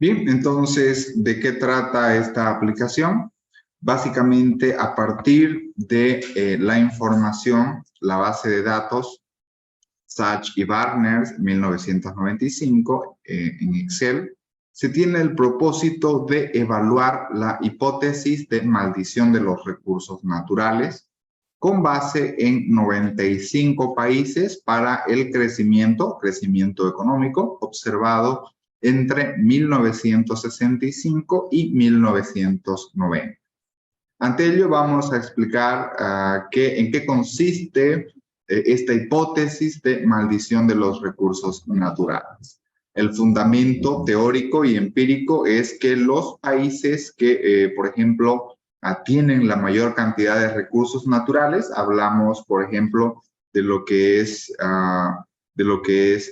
Bien, entonces, ¿de qué trata esta aplicación? Básicamente, a partir de la información, la base de datos Sachs y Barnes, 1995, en Excel, se tiene el propósito de evaluar la hipótesis de maldición de los recursos naturales con base en 95 países para el crecimiento económico observado entre 1965 y 1990. Ante ello vamos a explicar en qué consiste esta hipótesis de maldición de los recursos naturales. El fundamento teórico y empírico es que los países que, por ejemplo, tienen la mayor cantidad de recursos naturales, hablamos, por ejemplo, de lo que es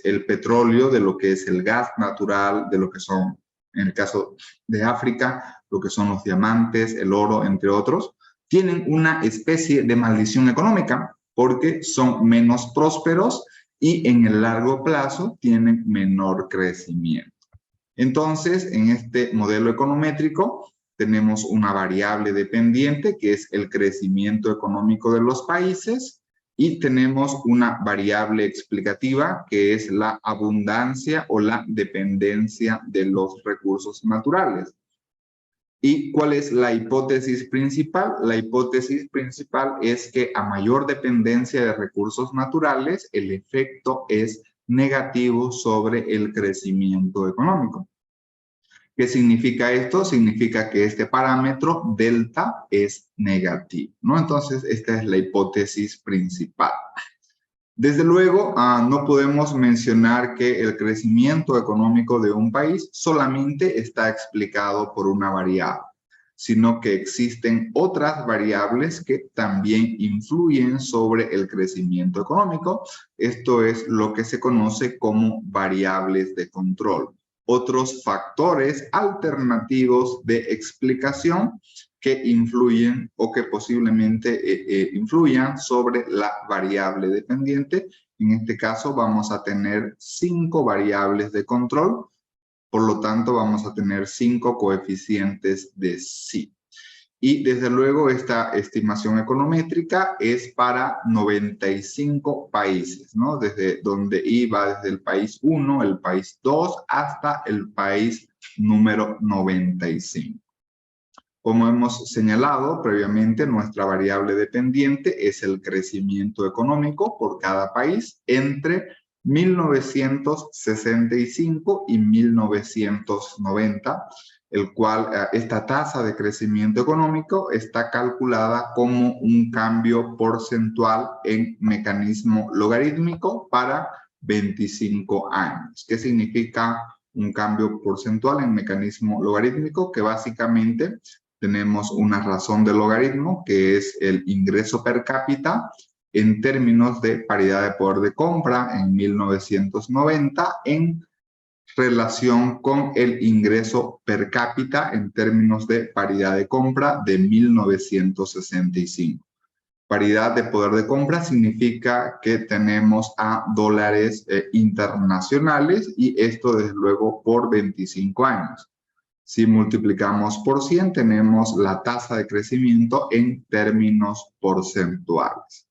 el petróleo, de lo que es el gas natural, de lo que son, en el caso de África, lo que son los diamantes, el oro, entre otros, tienen una especie de maldición económica porque son menos prósperos y en el largo plazo tienen menor crecimiento. Entonces, en este modelo econométrico tenemos una variable dependiente que es el crecimiento económico de los países y tenemos una variable explicativa que es la abundancia o la dependencia de los recursos naturales. ¿Y cuál es la hipótesis principal? La hipótesis principal es que a mayor dependencia de recursos naturales, el efecto es negativo sobre el crecimiento económico. ¿Qué significa esto? Significa que este parámetro delta es negativo, ¿no? Entonces, esta es la hipótesis principal. Desde luego, no podemos mencionar que el crecimiento económico de un país solamente está explicado por una variable, sino que existen otras variables que también influyen sobre el crecimiento económico. Esto es lo que se conoce como variables de control. Otros factores alternativos de explicación que influyen o que posiblemente influyan sobre la variable dependiente. En este caso vamos a tener 5 variables de control, por lo tanto vamos a tener 5 coeficientes de sí. Y desde luego esta estimación econométrica es para 95 países, ¿no? Desde donde iba desde el país 1, el país 2, hasta el país número 95. Como hemos señalado previamente, nuestra variable dependiente es el crecimiento económico por cada país entre 1965 y 1990, el cual esta tasa de crecimiento económico está calculada como un cambio porcentual en mecanismo logarítmico para 25 años. ¿Qué significa un cambio porcentual en mecanismo logarítmico? Que básicamente tenemos una razón de logaritmo, que es el ingreso per cápita en términos de paridad de poder de compra en 1990 en relación con el ingreso per cápita en términos de paridad de compra de 1965. Paridad de poder de compra significa que tenemos a dólares internacionales y esto desde luego por 25 años. Si multiplicamos por 100, tenemos la tasa de crecimiento en términos porcentuales.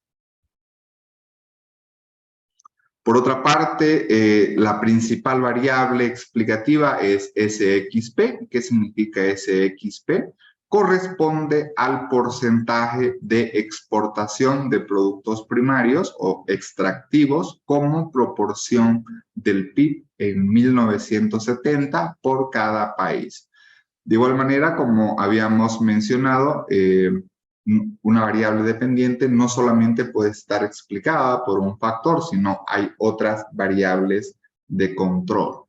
Por otra parte, la principal variable explicativa es SXP. ¿Qué significa SXP? Corresponde al porcentaje de exportación de productos primarios o extractivos como proporción del PIB en 1970 por cada país. De igual manera, como habíamos mencionado, una variable dependiente no solamente puede estar explicada por un factor, sino hay otras variables de control.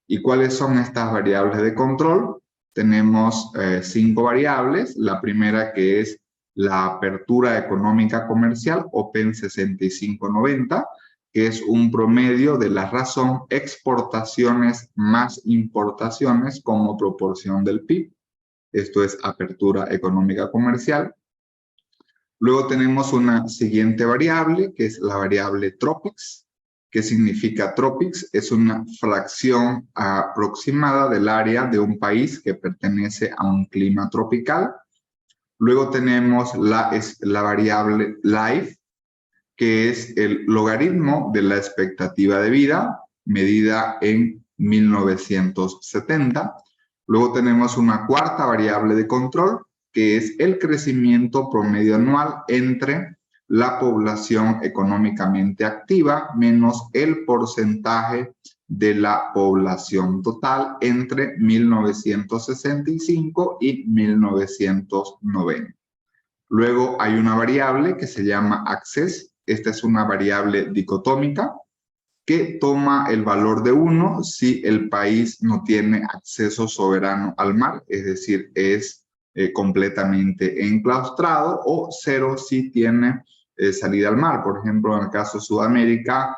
¿Y cuáles son estas variables de control? Tenemos 5 variables. La primera, que es la apertura económica comercial, Open 6590, que es un promedio de la razón exportaciones más importaciones como proporción del PIB. Esto es apertura económica comercial. Luego tenemos una siguiente variable, que es la variable Tropics, ¿Qué significa tropics? Es una fracción aproximada del área de un país que pertenece a un clima tropical. Luego tenemos la variable life, que es el logaritmo de la expectativa de vida, medida en 1970. Luego tenemos una cuarta variable de control, que es el crecimiento promedio anual entre la población económicamente activa menos el porcentaje de la población total entre 1965 y 1990. Luego hay una variable que se llama access. Esta es una variable dicotómica que toma el valor de 1 si el país no tiene acceso soberano al mar, es decir, es completamente enclaustrado, o 0 si tiene salida al mar. Por ejemplo, en el caso de Sudamérica,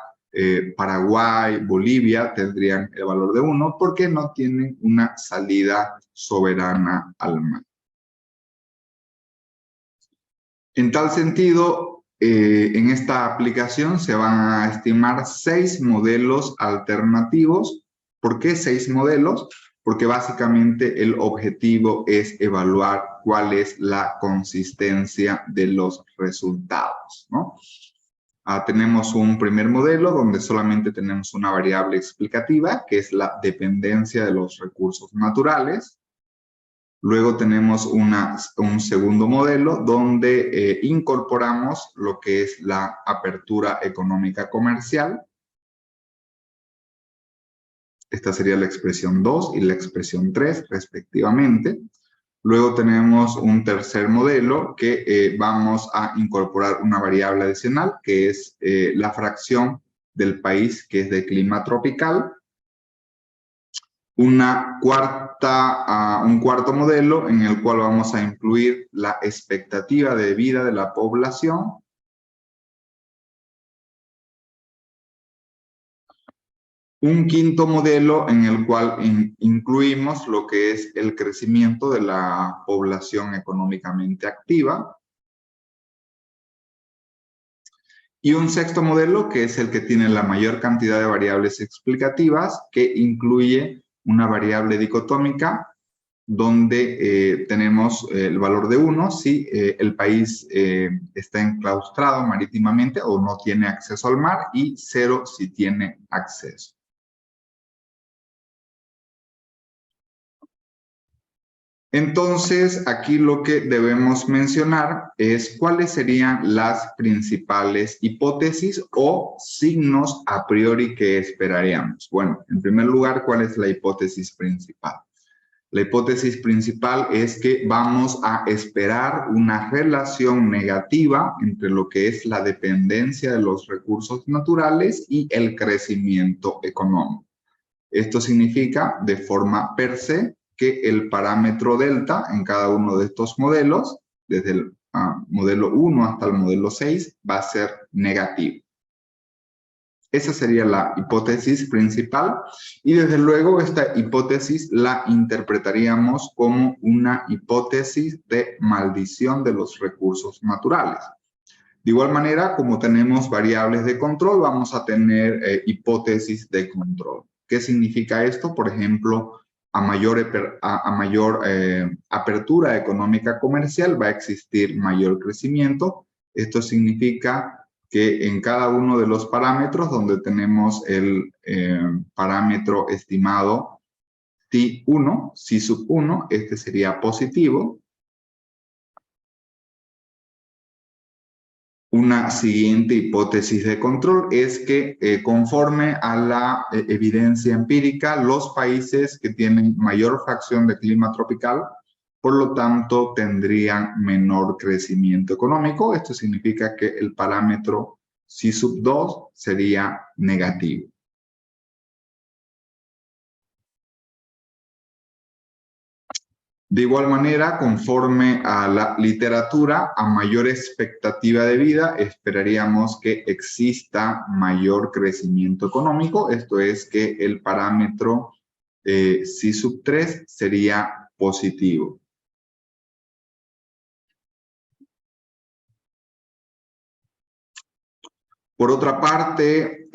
Paraguay, Bolivia tendrían el valor de 1 porque no tienen una salida soberana al mar. En tal sentido, en esta aplicación se van a estimar 6 modelos alternativos. ¿Por qué 6 modelos? Porque básicamente el objetivo es evaluar cuál es la consistencia de los resultados, ¿no? Tenemos un primer modelo donde solamente tenemos una variable explicativa, que es la dependencia de los recursos naturales. Luego tenemos un segundo modelo donde incorporamos lo que es la apertura económica comercial. Esta sería la expresión 2 y la expresión 3 respectivamente. Luego tenemos un tercer modelo que vamos a incorporar una variable adicional, que es la fracción del país que es de clima tropical. Un cuarto modelo en el cual vamos a incluir la expectativa de vida de la población. Un quinto modelo en el cual incluimos lo que es el crecimiento de la población económicamente activa. Y un sexto modelo que es el que tiene la mayor cantidad de variables explicativas, que incluye una variable dicotómica donde tenemos el valor de 1 si el país está enclaustrado marítimamente o no tiene acceso al mar, y 0 si tiene acceso. Entonces, aquí lo que debemos mencionar es cuáles serían las principales hipótesis o signos a priori que esperaríamos. Bueno, en primer lugar, ¿cuál es la hipótesis principal? La hipótesis principal es que vamos a esperar una relación negativa entre lo que es la dependencia de los recursos naturales y el crecimiento económico. Esto significa, de forma per se, que el parámetro delta en cada uno de estos modelos, desde el modelo 1 hasta el modelo 6, va a ser negativo. Esa sería la hipótesis principal, y desde luego esta hipótesis la interpretaríamos como una hipótesis de maldición de los recursos naturales. De igual manera, como tenemos variables de control, vamos a tener hipótesis de control. ¿Qué significa esto? Por ejemplo, a mayor apertura económica comercial va a existir mayor crecimiento. Esto significa que en cada uno de los parámetros donde tenemos el parámetro estimado T1, si sub 1, este sería positivo. Una siguiente hipótesis de control es que conforme a la evidencia empírica, los países que tienen mayor fracción de clima tropical, por lo tanto, tendrían menor crecimiento económico. Esto significa que el parámetro C sub 2 sería negativo. De igual manera, conforme a la literatura, a mayor expectativa de vida, esperaríamos que exista mayor crecimiento económico. Esto es que el parámetro C sub 3 sería positivo. Por otra parte,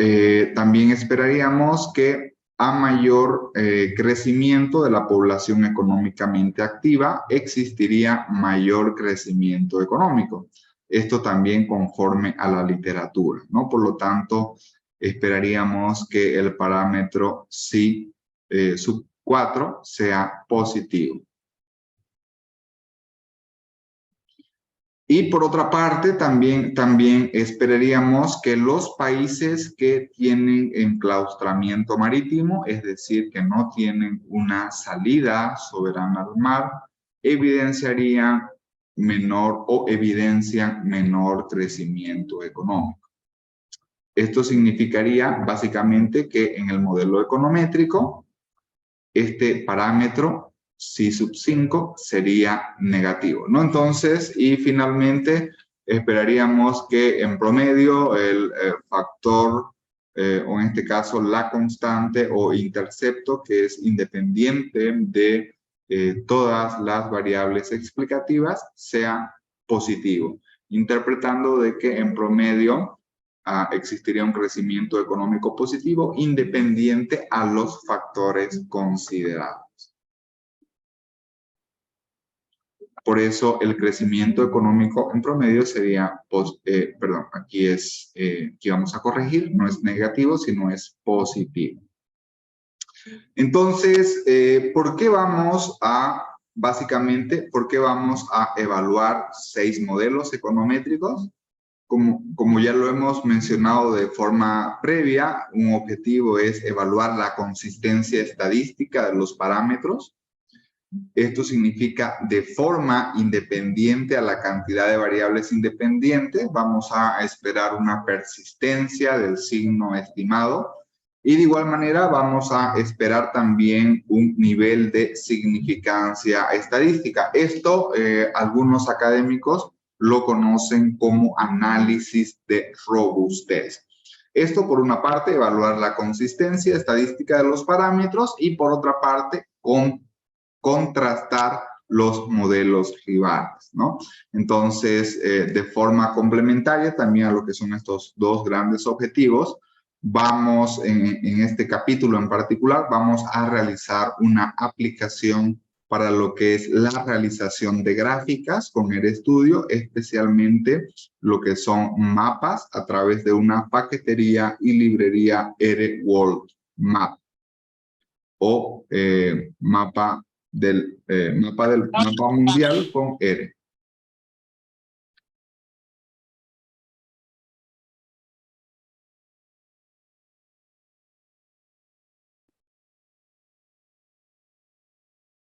también esperaríamos que a mayor crecimiento de la población económicamente activa, existiría mayor crecimiento económico. Esto también conforme a la literatura, ¿no? Por lo tanto, esperaríamos que el parámetro psi sub 4 sea positivo. Y por otra parte, también esperaríamos que los países que tienen enclaustramiento marítimo, es decir, que no tienen una salida soberana al mar, evidenciarían evidencian menor crecimiento económico. Esto significaría básicamente que en el modelo econométrico, este parámetro psi sub 5 sería negativo, ¿no? Entonces, y finalmente, esperaríamos que en promedio el factor, o en este caso la constante o intercepto, que es independiente de todas las variables explicativas, sea positivo, interpretando de que en promedio existiría un crecimiento económico positivo independiente a los factores considerados. Por eso el crecimiento económico en promedio sería, aquí vamos a corregir, no es negativo, sino es positivo. Entonces, básicamente, ¿por qué vamos a evaluar 6 modelos econométricos? Como ya lo hemos mencionado de forma previa, un objetivo es evaluar la consistencia estadística de los parámetros. Esto significa de forma independiente a la cantidad de variables independientes. Vamos a esperar una persistencia del signo estimado. Y de igual manera vamos a esperar también un nivel de significancia estadística. Esto algunos académicos lo conocen como análisis de robustez. Esto, por una parte, evaluar la consistencia estadística de los parámetros y, por otra parte, contrastar los modelos rivales, ¿no? Entonces, de forma complementaria también a lo que son estos dos grandes objetivos, vamos, en este capítulo en particular, vamos a realizar una aplicación para lo que es la realización de gráficas con RStudio, especialmente lo que son mapas a través de una paquetería y librería RWorldMap o mapa mundial con R.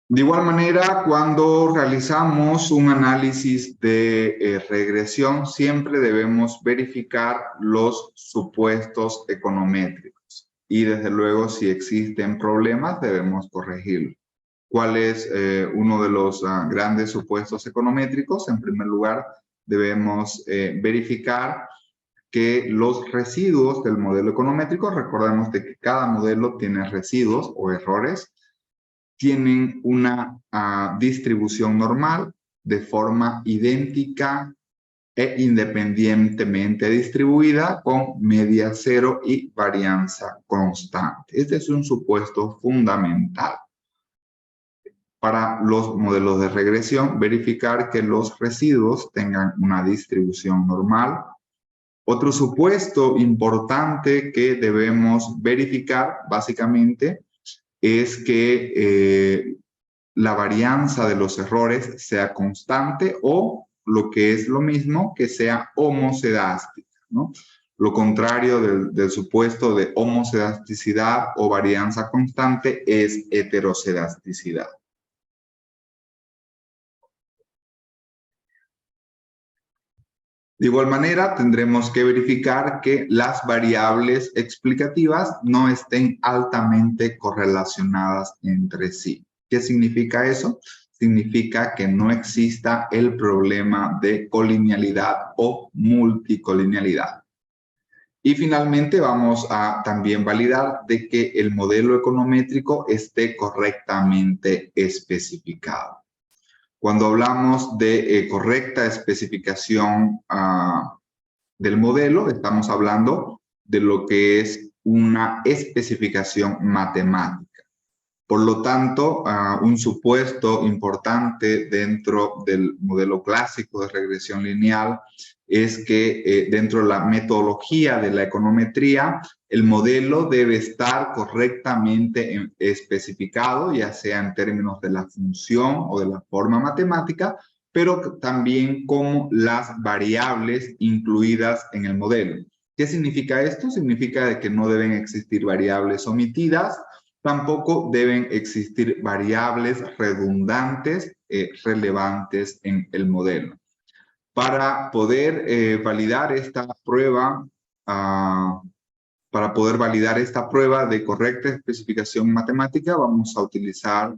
De igual manera, cuando realizamos un análisis de regresión, siempre debemos verificar los supuestos econométricos. Y desde luego, si existen problemas, debemos corregirlos. ¿Cuál es uno de los grandes supuestos econométricos? En primer lugar, debemos verificar que los residuos del modelo econométrico, recordemos de que cada modelo tiene residuos o errores, tienen una distribución normal de forma idéntica e independientemente distribuida con media cero y varianza constante. Este es un supuesto fundamental para los modelos de regresión, verificar que los residuos tengan una distribución normal. Otro supuesto importante que debemos verificar, básicamente, es que la varianza de los errores sea constante o, lo que es lo mismo, que sea homocedástica, ¿no? Lo contrario del supuesto de homocedasticidad o varianza constante es heterocedasticidad. De igual manera, tendremos que verificar que las variables explicativas no estén altamente correlacionadas entre sí. ¿Qué significa eso? Significa que no exista el problema de colinealidad o multicolinealidad. Y finalmente vamos a también validar de que el modelo econométrico esté correctamente especificado. Cuando hablamos de correcta especificación del modelo, estamos hablando de lo que es una especificación matemática. Por lo tanto, un supuesto importante dentro del modelo clásico de regresión lineal es que dentro de la metodología de la econometría, el modelo debe estar correctamente especificado, ya sea en términos de la función o de la forma matemática, pero también como las variables incluidas en el modelo. ¿Qué significa esto? Significa de que no deben existir variables omitidas. Tampoco deben existir variables redundantes relevantes en el modelo. Para poder validar esta prueba, de correcta especificación matemática, vamos a utilizar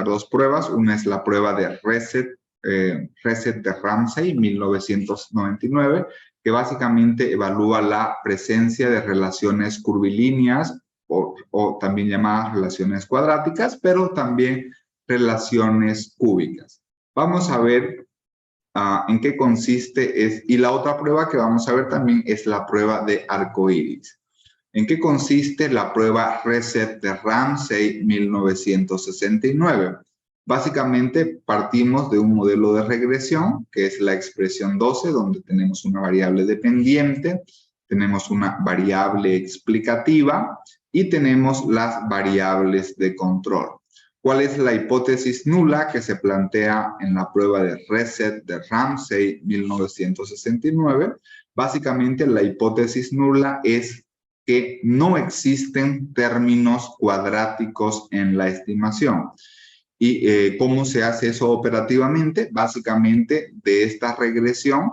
dos pruebas. Una es la prueba de Reset de Ramsey, 1999, que básicamente evalúa la presencia de relaciones curvilíneas o también llamadas relaciones cuadráticas, pero también relaciones cúbicas. Vamos a ver en qué consiste, y la otra prueba que vamos a ver también es la prueba de arcoíris. ¿En qué consiste la prueba Reset de Ramsey 1969? Básicamente partimos de un modelo de regresión, que es la expresión 12, donde tenemos una variable dependiente, tenemos una variable explicativa y tenemos las variables de control. ¿Cuál es la hipótesis nula que se plantea en la prueba de Reset de Ramsey 1969? Básicamente la hipótesis nula es que no existen términos cuadráticos en la estimación. ¿Y cómo se hace eso operativamente? Básicamente, de esta regresión,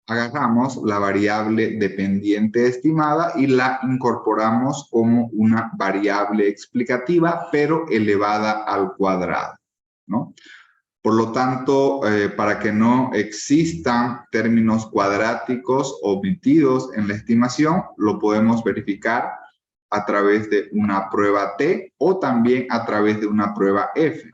agarramos la variable dependiente estimada y la incorporamos como una variable explicativa, pero elevada al cuadrado, ¿no? Por lo tanto, para que no existan términos cuadráticos omitidos en la estimación, lo podemos verificar a través de una prueba T o también a través de una prueba F.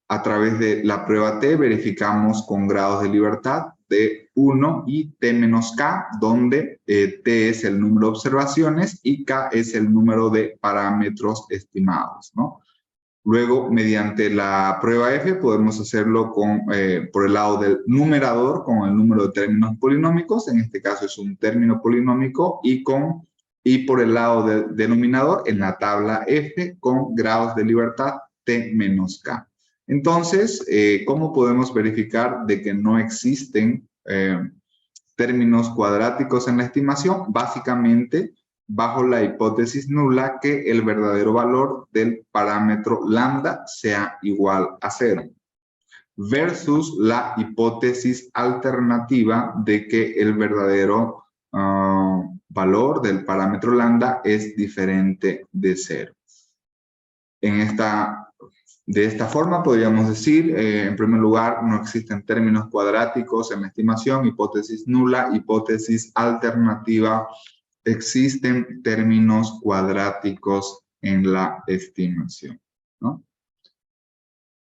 A través de la prueba T verificamos con grados de libertad de 1 y T menos K, donde T es el número de observaciones y K es el número de parámetros estimados, ¿no? Luego, mediante la prueba F, podemos hacerlo por el lado del numerador con el número de términos polinómicos. En este caso es un término polinómico y por el lado del denominador en la tabla F con grados de libertad T menos K. Entonces, ¿cómo podemos verificar de que no existen términos cuadráticos en la estimación? Básicamente, bajo la hipótesis nula que el verdadero valor del parámetro lambda sea igual a 0, versus la hipótesis alternativa de que el verdadero valor del parámetro lambda es diferente de 0. De esta forma podríamos decir, en primer lugar, no existen términos cuadráticos en la estimación, hipótesis nula, hipótesis alternativa, existen términos cuadráticos en la estimación, ¿no?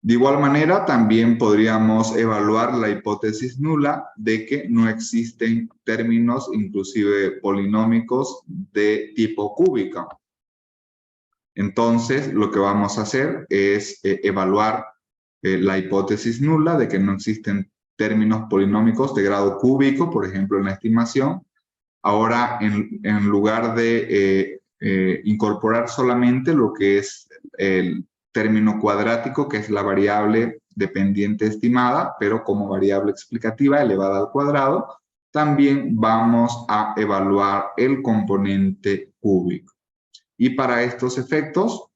De igual manera, también podríamos evaluar la hipótesis nula de que no existen términos, inclusive polinómicos, de tipo cúbico. Entonces, lo que vamos a hacer es evaluar la hipótesis nula de que no existen términos polinómicos de grado cúbico, por ejemplo, en la estimación. Ahora, en lugar de incorporar solamente lo que es el término cuadrático, que es la variable dependiente estimada, pero como variable explicativa elevada al cuadrado, también vamos a evaluar el componente cúbico. Y para estos efectos,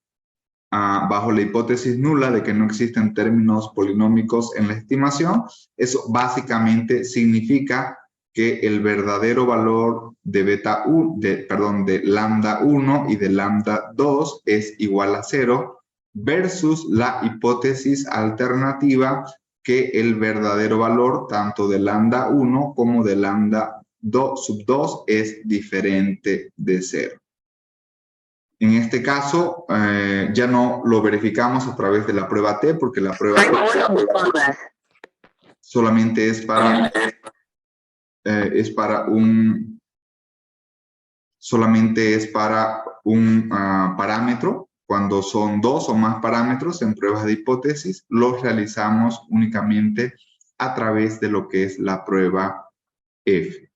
bajo la hipótesis nula de que no existen términos polinómicos en la estimación, eso básicamente significa que el verdadero valor de de lambda 1 y de lambda 2 es igual a 0, versus la hipótesis alternativa que el verdadero valor tanto de lambda 1 como de lambda sub 2 es diferente de 0. En este caso, ya no lo verificamos a través de la prueba T, porque la prueba T solamente es para solamente es para un parámetro. Cuando son 2 o más parámetros en pruebas de hipótesis, los realizamos únicamente a través de lo que es la prueba F.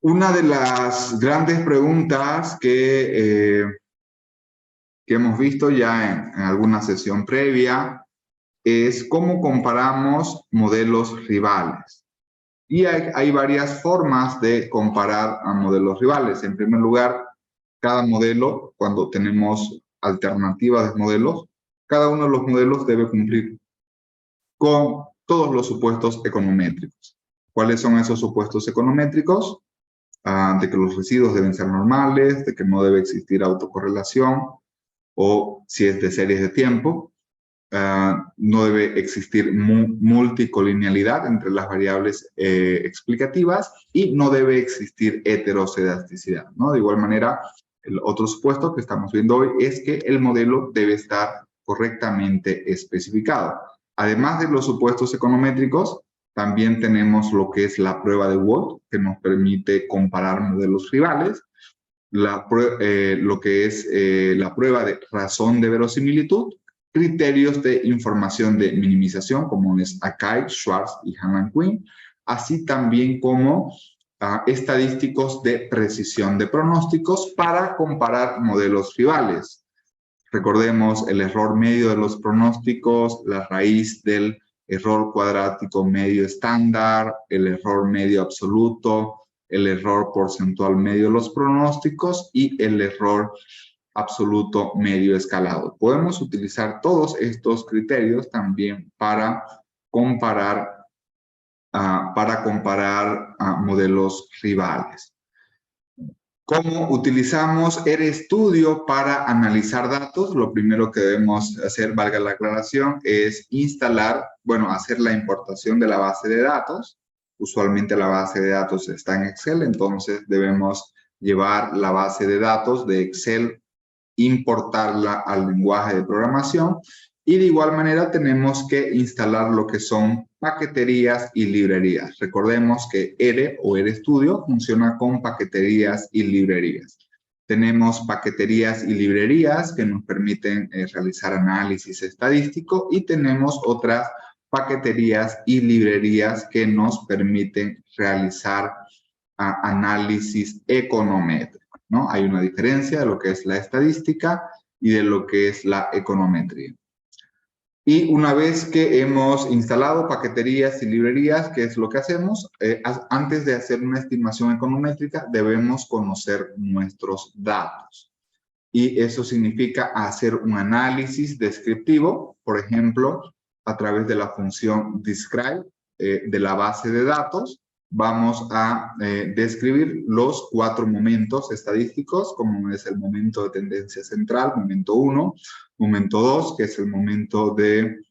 Una de las grandes preguntas que hemos visto ya en alguna sesión previa es cómo comparamos modelos rivales. Y hay varias formas de comparar a modelos rivales. En primer lugar, cada modelo, cuando tenemos alternativas de modelos, cada uno de los modelos debe cumplir con todos los supuestos econométricos. ¿Cuáles son esos supuestos econométricos? De que los residuos deben ser normales, de que no debe existir autocorrelación, o si es de series de tiempo, no debe existir multicolinealidad entre las variables explicativas y no debe existir heterocedasticidad, ¿no? De igual manera, el otro supuesto que estamos viendo hoy es que el modelo debe estar correctamente especificado. Además de los supuestos econométricos, también tenemos lo que es la prueba de Watt, que nos permite comparar modelos rivales, lo que es la prueba de razón de verosimilitud, criterios de información de minimización, como es Akai, Schwartz y Hannan-Quinn, así también como estadísticos de precisión de pronósticos para comparar modelos rivales. Recordemos el error medio de los pronósticos, la raíz del error cuadrático medio estándar, el error medio absoluto, el error porcentual medio de los pronósticos y el error absoluto medio escalado. Podemos utilizar todos estos criterios también para comparar modelos rivales. ¿Cómo utilizamos RStudio para analizar datos? Lo primero que debemos hacer, valga la aclaración, es hacer la importación de la base de datos. Usualmente la base de datos está en Excel, entonces debemos llevar la base de datos de Excel, importarla al lenguaje de programación y de igual manera tenemos que instalar lo que son paqueterías y librerías. Recordemos que R o RStudio funciona con paqueterías y librerías. Tenemos paqueterías y librerías que nos permiten realizar análisis estadístico y tenemos otras paqueterías y librerías que nos permiten realizar análisis econométrico, ¿no? Hay una diferencia de lo que es la estadística y de lo que es la econometría. Y una vez que hemos instalado paqueterías y librerías, ¿qué es lo que hacemos? Antes de hacer una estimación econométrica, debemos conocer nuestros datos. Y eso significa hacer un análisis descriptivo, por ejemplo, a través de la función describe de la base de datos. Vamos a describir los 4 momentos estadísticos, como es el momento de tendencia central, momento 1, momento 2, que es el momento de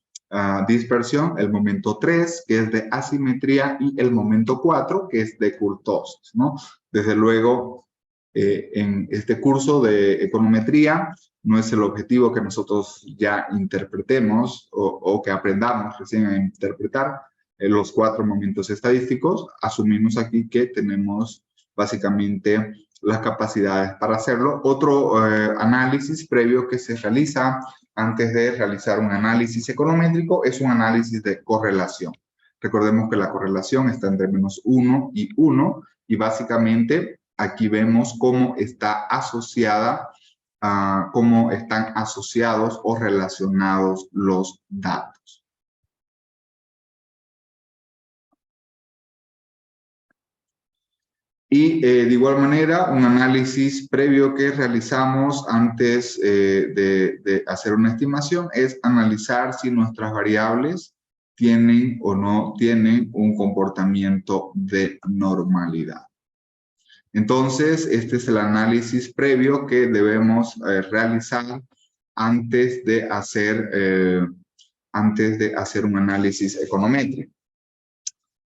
dispersión, el momento 3, que es de asimetría, y el momento 4, que es de kurtosis, ¿no? Desde luego, en este curso de econometría, no es el objetivo que nosotros ya interpretemos o que aprendamos recién a interpretar los 4 momentos estadísticos. Asumimos aquí que tenemos básicamente las capacidades para hacerlo. Otro análisis previo que se realiza antes de realizar un análisis econométrico es un análisis de correlación. Recordemos que la correlación está entre -1 y 1 y básicamente aquí vemos cómo está asociada, cómo están asociados o relacionados los datos. Y de igual manera, un análisis previo que realizamos antes de hacer una estimación es analizar si nuestras variables tienen o no tienen un comportamiento de normalidad. Entonces, este es el análisis previo que debemos realizar antes de hacer un análisis econométrico.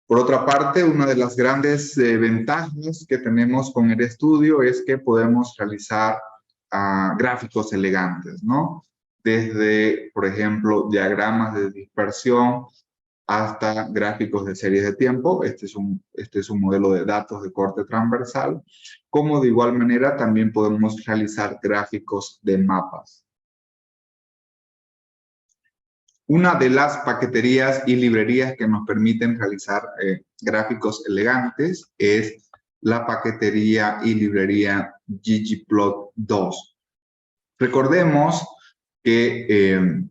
Por otra parte, una de las grandes ventajas que tenemos con el estudio es que podemos realizar gráficos elegantes, ¿no? desde, por ejemplo, diagramas de dispersión hasta gráficos de series de tiempo. Este es un modelo de datos de corte transversal, como de igual manera también podemos realizar gráficos de mapas. Una de las paqueterías y librerías que nos permiten realizar gráficos elegantes es la paquetería y librería ggplot2. Recordemos que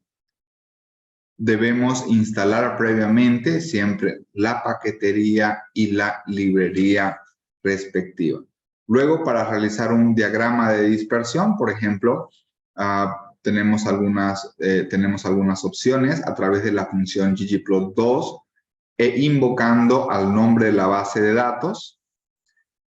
debemos instalar previamente siempre la paquetería y la librería respectiva. Luego, para realizar un diagrama de dispersión, por ejemplo, tenemos algunas opciones a través de la función ggplot2 invocando al nombre de la base de datos,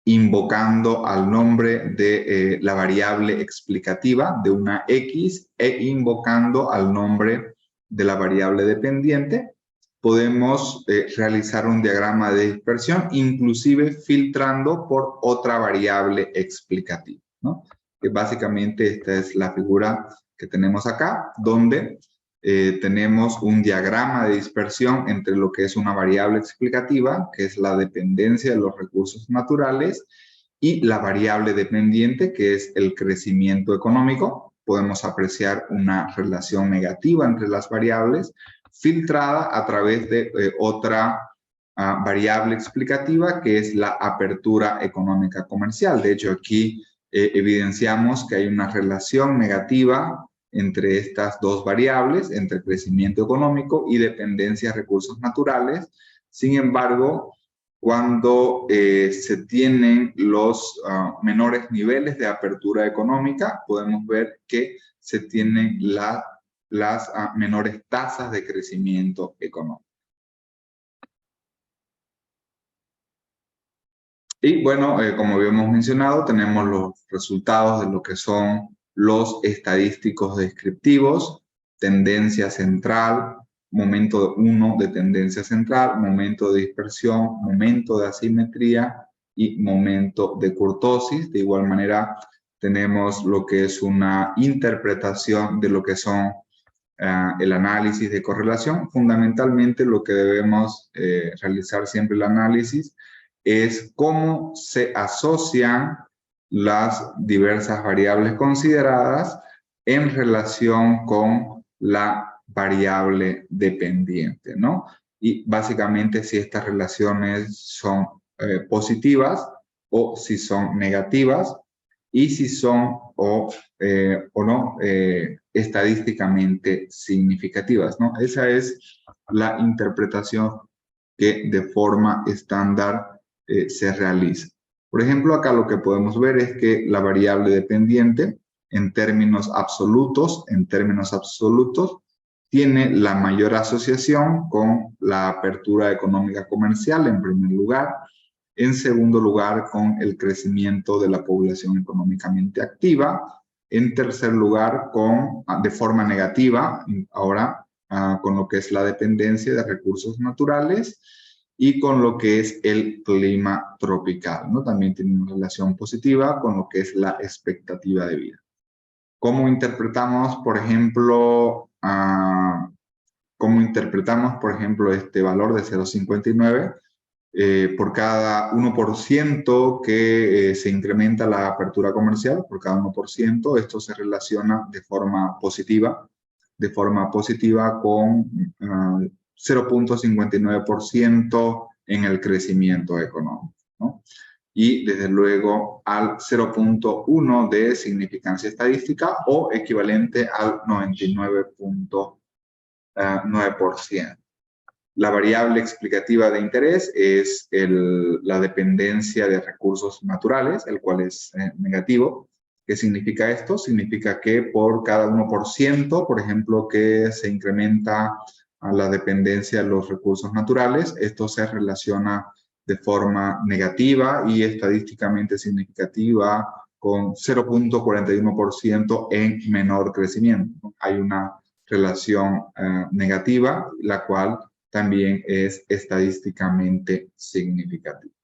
invocando al nombre de la variable explicativa de una X invocando al nombre de la variable dependiente. Podemos realizar un diagrama de dispersión, inclusive filtrando por otra variable explicativa, ¿no? Que básicamente esta es la figura que tenemos acá, donde tenemos un diagrama de dispersión entre lo que es una variable explicativa, que es la dependencia de los recursos naturales, y la variable dependiente, que es el crecimiento económico. Podemos apreciar una relación negativa entre las variables, filtrada a través de otra variable explicativa, que es la apertura económica comercial. De hecho, aquí evidenciamos que hay una relación negativa entre estas dos variables, entre crecimiento económico y dependencia de recursos naturales. Sin embargo, cuando se tienen los menores niveles de apertura económica, podemos ver que se tienen las menores tasas de crecimiento económico. Y bueno, como habíamos mencionado, tenemos los resultados de lo que son los estadísticos descriptivos, tendencia central, momento 1 de tendencia central, momento de dispersión, momento de asimetría y momento de kurtosis. De igual manera, tenemos lo que es una interpretación de lo que son el análisis de correlación. Fundamentalmente, lo que debemos realizar siempre el análisis es cómo se asocian las diversas variables consideradas en relación con la variable dependiente, ¿no? Y básicamente si estas relaciones son positivas o si son negativas y si son o no estadísticamente significativas, ¿no? Esa es la interpretación que de forma estándar se realiza. Por ejemplo, acá lo que podemos ver es que la variable dependiente, en términos absolutos, tiene la mayor asociación con la apertura económica comercial, en primer lugar. En segundo lugar, con el crecimiento de la población económicamente activa. En tercer lugar, de forma negativa, ahora, con lo que es la dependencia de recursos naturales y con lo que es el clima tropical, ¿no? También tiene una relación positiva con lo que es la expectativa de vida. ¿Cómo interpretamos, por ejemplo, este valor de 0,59? Por cada 1% que se incrementa la apertura comercial, por cada 1%, esto se relaciona de forma positiva con 0,59% en el crecimiento económico, ¿no? Y desde luego al 0,1 de significancia estadística o equivalente al 99,9%. La variable explicativa de interés es la dependencia de recursos naturales, el cual es negativo. ¿Qué significa esto? Significa que por cada 1%, por ejemplo, que se incrementa a la dependencia de los recursos naturales, esto se relaciona de forma negativa y estadísticamente significativa con 0,41% en menor crecimiento. Hay una relación negativa, la cual también es estadísticamente significativa.